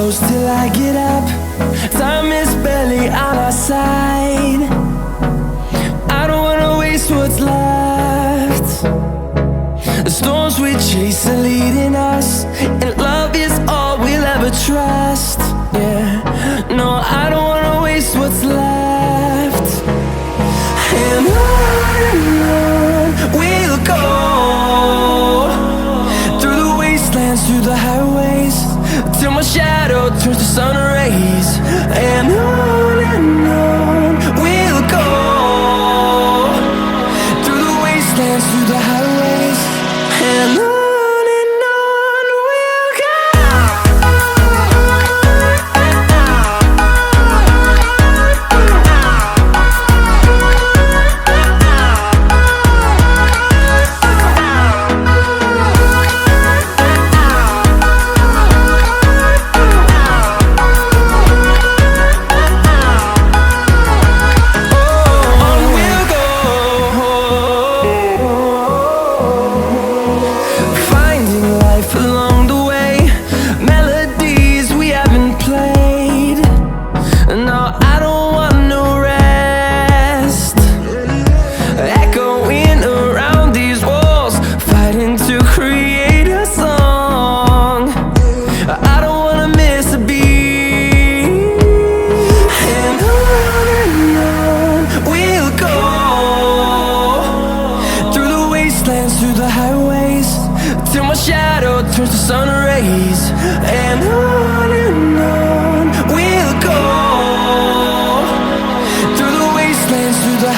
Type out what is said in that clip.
close till I get up. Time is barely on our side. I don't wanna waste what's left. The storms we chase are leading us, and love is all we'll ever trust. Yeah, no, I don't wanna waste what's